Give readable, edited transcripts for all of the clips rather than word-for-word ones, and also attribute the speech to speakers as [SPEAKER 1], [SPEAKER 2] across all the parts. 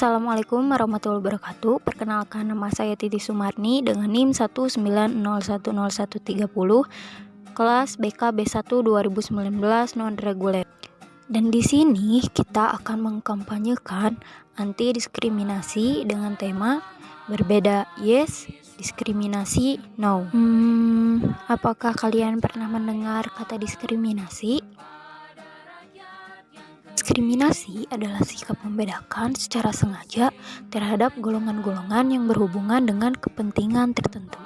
[SPEAKER 1] Assalamualaikum warahmatullahi wabarakatuh. Perkenalkan, nama saya Titi Sumarni dengan NIM 190100130, kelas BK B1 2019 non reguler. Dan di sini kita akan mengkampanyekan anti diskriminasi dengan tema berbeda yes, diskriminasi no. Apakah kalian pernah mendengar kata diskriminasi? Diskriminasi adalah sikap membedakan secara sengaja terhadap golongan-golongan yang berhubungan dengan kepentingan tertentu.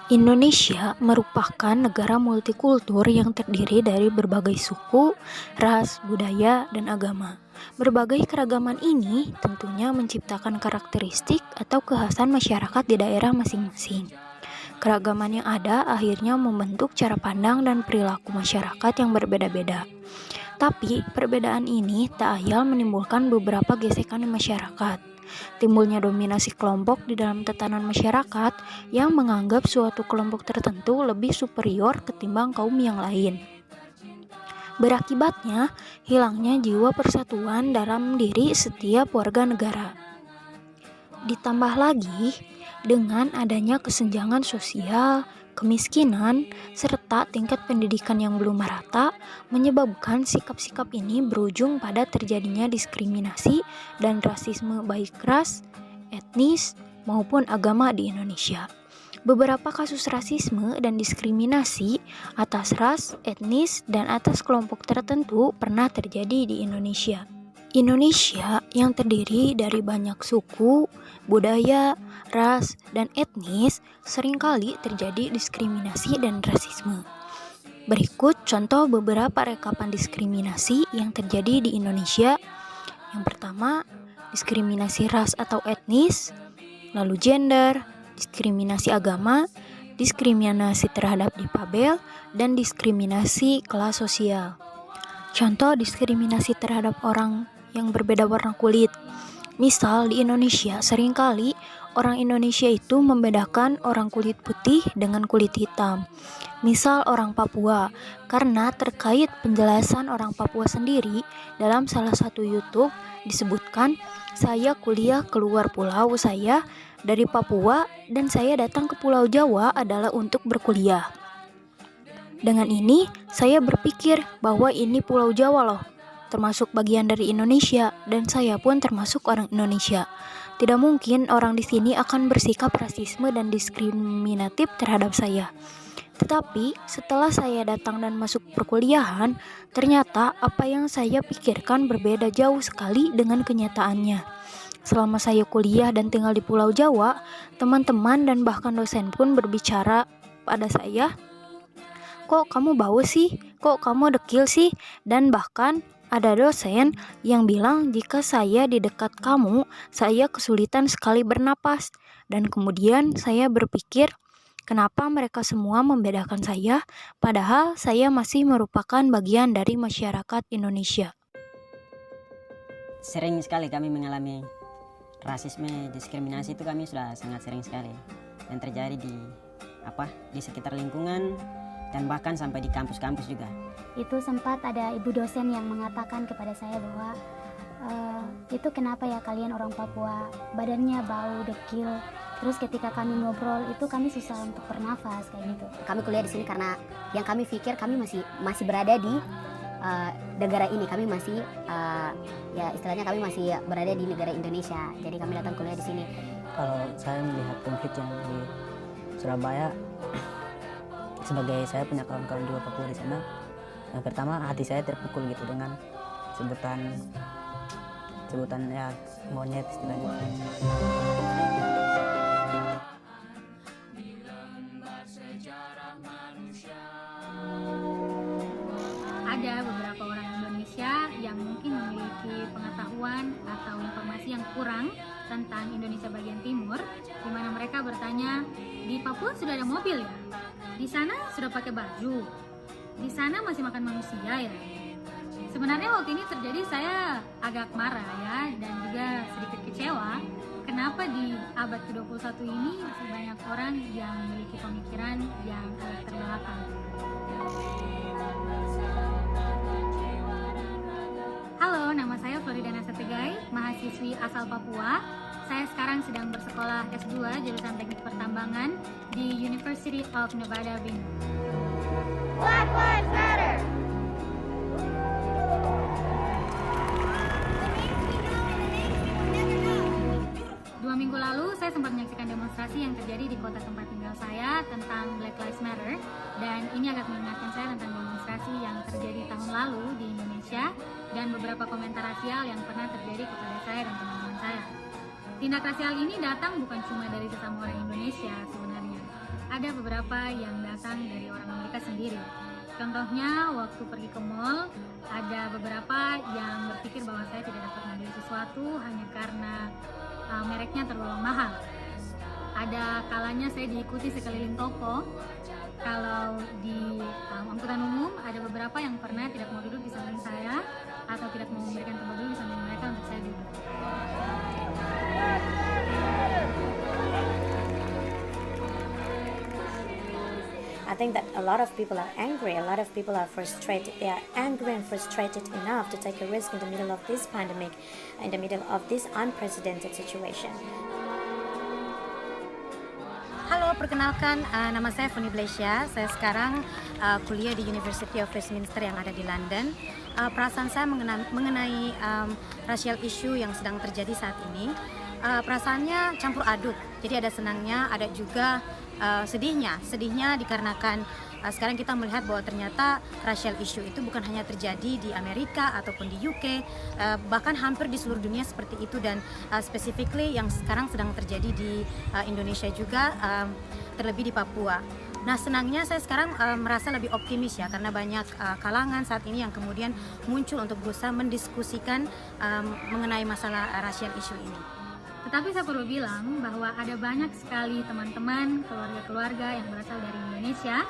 [SPEAKER 1] Indonesia merupakan negara multikultur yang terdiri dari berbagai suku, ras, budaya, dan agama. Berbagai keragaman ini tentunya menciptakan karakteristik atau kekhasan masyarakat di daerah masing-masing. Keragaman yang ada akhirnya membentuk cara pandang dan perilaku masyarakat yang berbeda-beda. Tapi perbedaan ini tak ayal menimbulkan beberapa gesekan di masyarakat. Timbulnya dominasi kelompok di dalam tatanan masyarakat yang menganggap suatu kelompok tertentu lebih superior ketimbang kaum yang lain. Berakibatnya, hilangnya jiwa persatuan dalam diri setiap warga negara. Ditambah lagi, dengan adanya kesenjangan sosial, kemiskinan, serta tingkat pendidikan yang belum merata, menyebabkan sikap-sikap ini berujung pada terjadinya diskriminasi dan rasisme baik ras, etnis, maupun agama di Indonesia. Beberapa kasus rasisme dan diskriminasi atas ras, etnis, dan atas kelompok tertentu pernah terjadi di Indonesia. Indonesia yang terdiri dari banyak suku, budaya, ras, dan etnis seringkali terjadi diskriminasi dan rasisme. Berikut contoh beberapa rekapan diskriminasi yang terjadi di Indonesia. Yang pertama, diskriminasi ras atau etnis, lalu gender, diskriminasi agama, diskriminasi terhadap difabel, dan diskriminasi kelas sosial. Contoh diskriminasi terhadap orang yang berbeda warna kulit. Misal di Indonesia seringkali orang Indonesia itu membedakan orang kulit putih dengan kulit hitam. Misal orang Papua, karena terkait penjelasan orang Papua sendiri dalam salah satu YouTube disebutkan, saya kuliah keluar pulau saya dari Papua dan saya datang ke Pulau Jawa adalah untuk berkuliah. Dengan ini saya berpikir bahwa ini Pulau Jawa loh, termasuk bagian dari Indonesia, dan saya pun termasuk orang Indonesia. Tidak mungkin orang di sini akan bersikap rasisme dan diskriminatif terhadap saya. Tetapi setelah saya datang dan masuk perkuliahan, ternyata apa yang saya pikirkan berbeda jauh sekali dengan kenyataannya. Selama saya kuliah dan tinggal di Pulau Jawa, teman-teman dan bahkan dosen pun berbicara pada saya, "Kok kamu bau sih? Kok kamu dekil sih?" Dan bahkan ada dosen yang bilang jika saya di dekat kamu, saya kesulitan sekali bernapas. Dan kemudian saya berpikir, kenapa mereka semua membedakan saya, padahal saya masih merupakan bagian dari masyarakat Indonesia.
[SPEAKER 2] Sering sekali kami mengalami rasisme, diskriminasi itu kami sudah sangat sering sekali. Dan terjadi di sekitar lingkungan dan bahkan sampai di kampus-kampus juga.
[SPEAKER 3] Itu sempat ada ibu dosen yang mengatakan kepada saya bahwa itu kenapa ya kalian orang Papua badannya bau, dekil, terus ketika kami ngobrol itu kami susah untuk bernafas kayak gitu.
[SPEAKER 4] Kami kuliah di sini karena yang kami pikir kami masih berada di negara ini, kami masih ya istilahnya kami masih berada di negara Indonesia, jadi kami datang kuliah di sini.
[SPEAKER 5] Kalau saya melihat konflik yang di Surabaya, sebagai saya punya kawan-kawan juga Papua di sana, yang pertama hati saya terpukul gitu dengan sebutan ya monyet istilahnya.
[SPEAKER 6] Ada beberapa orang Indonesia yang mungkin memiliki pengetahuan atau informasi yang kurang tentang Indonesia bagian timur, di mana mereka bertanya, di Papua sudah ada mobil ya? Di sana sudah pakai baju? Di sana masih makan manusia ya? Sebenarnya waktu ini terjadi saya agak marah ya, dan juga sedikit kecewa. Kenapa di abad ke-21 ini masih banyak orang yang memiliki pemikiran yang agak terbelakang. Halo, nama saya Floridana Setegai, mahasiswi asal Papua. Saya sekarang sedang bersekolah S2 jurusan Teknik Pertambangan di University of Nevada, Reno.
[SPEAKER 7] Black Lives Matter!
[SPEAKER 6] 2 minggu lalu saya sempat menyaksikan demonstrasi yang terjadi di kota tempat tinggal saya tentang Black Lives Matter, dan ini agak mengingatkan saya tentang demonstrasi yang terjadi tahun lalu di Indonesia dan beberapa komentar rasial yang pernah terjadi kepada saya dan teman-teman saya. Tindak rasial ini datang bukan cuma dari sesama orang Indonesia sebenarnya. Ada beberapa yang datang dari orang Amerika sendiri. Contohnya waktu pergi ke mall, ada beberapa yang berpikir bahwa saya tidak dapat membeli sesuatu hanya karena mereknya tergolong mahal. Ada kalanya saya diikuti sekeliling toko. Kalau di angkutan umum ada beberapa yang pernah tidak mau duduk di samping saya atau tidak mau memberikan tempat duduk di samping mereka untuk saya duduk.
[SPEAKER 8] I think that a lot of people are angry, a lot of people are frustrated. They are angry and frustrated enough to take a risk in the middle of this pandemic, in the middle of this unprecedented situation.
[SPEAKER 9] Halo, perkenalkan, nama saya Funi Blesya. Saya sekarang kuliah di University of Westminster yang ada di London. Perasaan saya mengenai racial issue yang sedang terjadi saat ini, perasaannya campur aduk. Jadi ada senangnya, ada juga sedihnya dikarenakan sekarang kita melihat bahwa ternyata racial issue itu bukan hanya terjadi di Amerika ataupun di UK, bahkan hampir di seluruh dunia seperti itu, dan specifically yang sekarang sedang terjadi di Indonesia juga, terlebih di Papua. Nah, senangnya saya sekarang merasa lebih optimis ya, karena banyak kalangan saat ini yang kemudian muncul untuk berusaha mendiskusikan mengenai masalah racial issue ini.
[SPEAKER 6] Tetapi saya perlu bilang bahwa ada banyak sekali teman-teman, keluarga-keluarga yang berasal dari Indonesia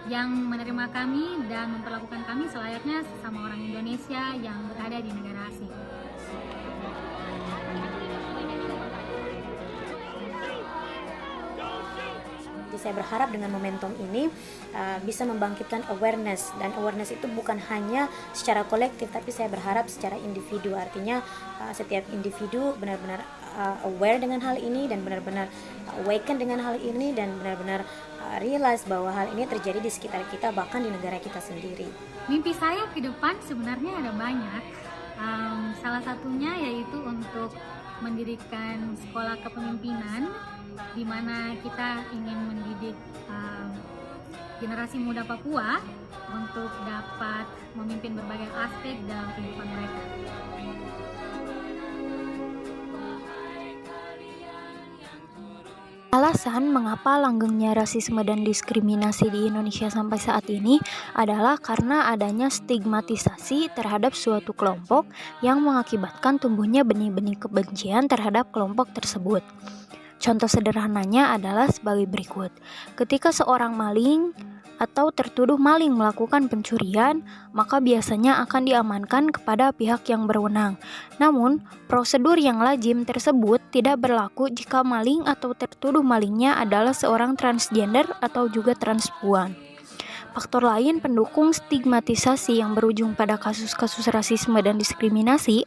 [SPEAKER 6] yang menerima kami dan memperlakukan kami selayaknya sesama orang Indonesia yang berada di negara asing.
[SPEAKER 8] Jadi saya berharap dengan momentum ini bisa membangkitkan awareness, dan awareness itu bukan hanya secara kolektif, tapi saya berharap secara individu. Artinya setiap individu benar-benar aware dengan hal ini dan benar-benar awaken dengan hal ini dan benar-benar realize bahwa hal ini terjadi di sekitar kita, bahkan di negara kita sendiri.
[SPEAKER 6] Mimpi saya ke depan sebenarnya ada banyak. Salah satunya yaitu untuk mendirikan sekolah kepemimpinan di mana kita ingin mendidik generasi muda Papua untuk dapat memimpin berbagai aspek dalam kehidupan mereka.
[SPEAKER 1] Alasan mengapa langgengnya rasisme dan diskriminasi di Indonesia sampai saat ini adalah karena adanya stigmatisasi terhadap suatu kelompok yang mengakibatkan tumbuhnya benih-benih kebencian terhadap kelompok tersebut. Contoh sederhananya adalah sebagai berikut. Ketika seorang maling atau tertuduh maling melakukan pencurian, maka biasanya akan diamankan kepada pihak yang berwenang. Namun, prosedur yang lazim tersebut tidak berlaku jika maling atau tertuduh malingnya adalah seorang transgender atau juga transpuan. Faktor lain pendukung stigmatisasi yang berujung pada kasus-kasus rasisme dan diskriminasi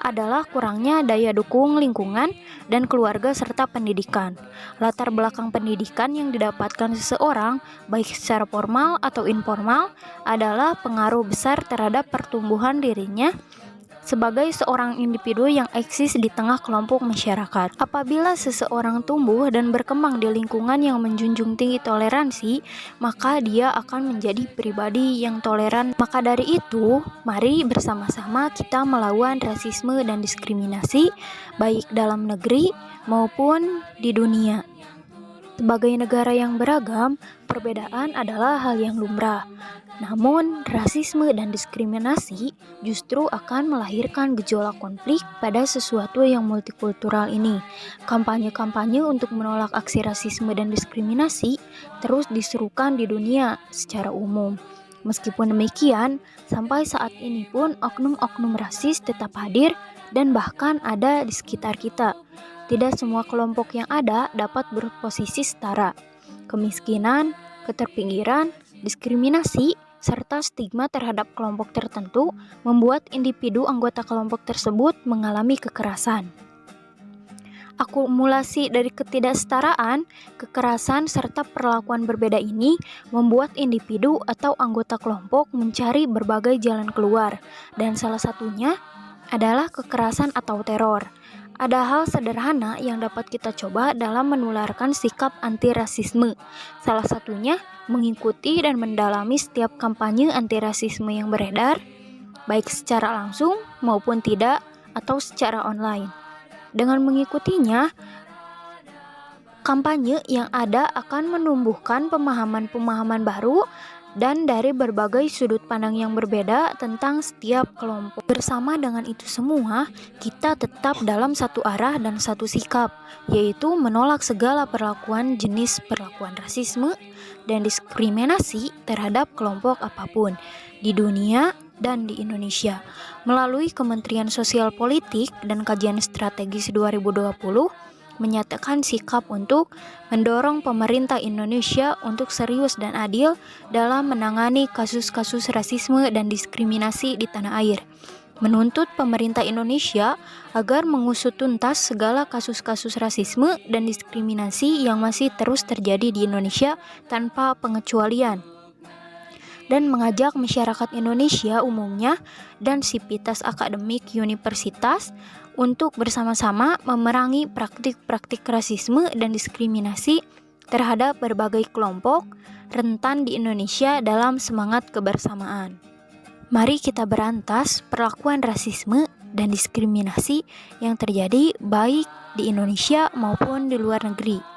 [SPEAKER 1] adalah kurangnya daya dukung lingkungan dan keluarga serta pendidikan. Latar belakang pendidikan yang didapatkan seseorang, baik secara formal atau informal, adalah pengaruh besar terhadap pertumbuhan dirinya sebagai seorang individu yang eksis di tengah kelompok masyarakat. Apabila seseorang tumbuh dan berkembang di lingkungan yang menjunjung tinggi toleransi, maka dia akan menjadi pribadi yang toleran. Maka dari itu, mari bersama-sama kita melawan rasisme dan diskriminasi, baik dalam negeri maupun di dunia. Sebagai negara yang beragam, perbedaan adalah hal yang lumrah. Namun, rasisme dan diskriminasi justru akan melahirkan gejolak konflik pada sesuatu yang multikultural ini. Kampanye-kampanye untuk menolak aksi rasisme dan diskriminasi terus diserukan di dunia secara umum. Meskipun demikian, sampai saat ini pun oknum-oknum rasis tetap hadir dan bahkan ada di sekitar kita. Tidak semua kelompok yang ada dapat berposisi setara. Kemiskinan, keterpinggiran, diskriminasi, serta stigma terhadap kelompok tertentu membuat individu anggota kelompok tersebut mengalami kekerasan. Akumulasi dari ketidaksetaraan, kekerasan, serta perlakuan berbeda ini membuat individu atau anggota kelompok mencari berbagai jalan keluar, dan salah satunya adalah kekerasan atau teror. Ada hal sederhana yang dapat kita coba dalam menularkan sikap anti-rasisme. Salah satunya mengikuti dan mendalami setiap kampanye anti-rasisme yang beredar, baik secara langsung maupun tidak atau secara online. Dengan mengikutinya, kampanye yang ada akan menumbuhkan pemahaman-pemahaman baru dan dari berbagai sudut pandang yang berbeda tentang setiap kelompok. Bersama dengan itu semua, kita tetap dalam satu arah dan satu sikap, yaitu menolak segala jenis perlakuan rasisme dan diskriminasi terhadap kelompok apapun di dunia dan di Indonesia. Melalui Kementerian Sosial Politik dan Kajian Strategis 2020, menyatakan sikap untuk mendorong pemerintah Indonesia untuk serius dan adil dalam menangani kasus-kasus rasisme dan diskriminasi di tanah air, menuntut pemerintah Indonesia agar mengusut tuntas segala kasus-kasus rasisme dan diskriminasi yang masih terus terjadi di Indonesia tanpa pengecualian, dan mengajak masyarakat Indonesia umumnya dan sivitas akademik universitas untuk bersama-sama memerangi praktik-praktik rasisme dan diskriminasi terhadap berbagai kelompok rentan di Indonesia dalam semangat kebersamaan. Mari kita berantas perlakuan rasisme dan diskriminasi yang terjadi baik di Indonesia maupun di luar negeri.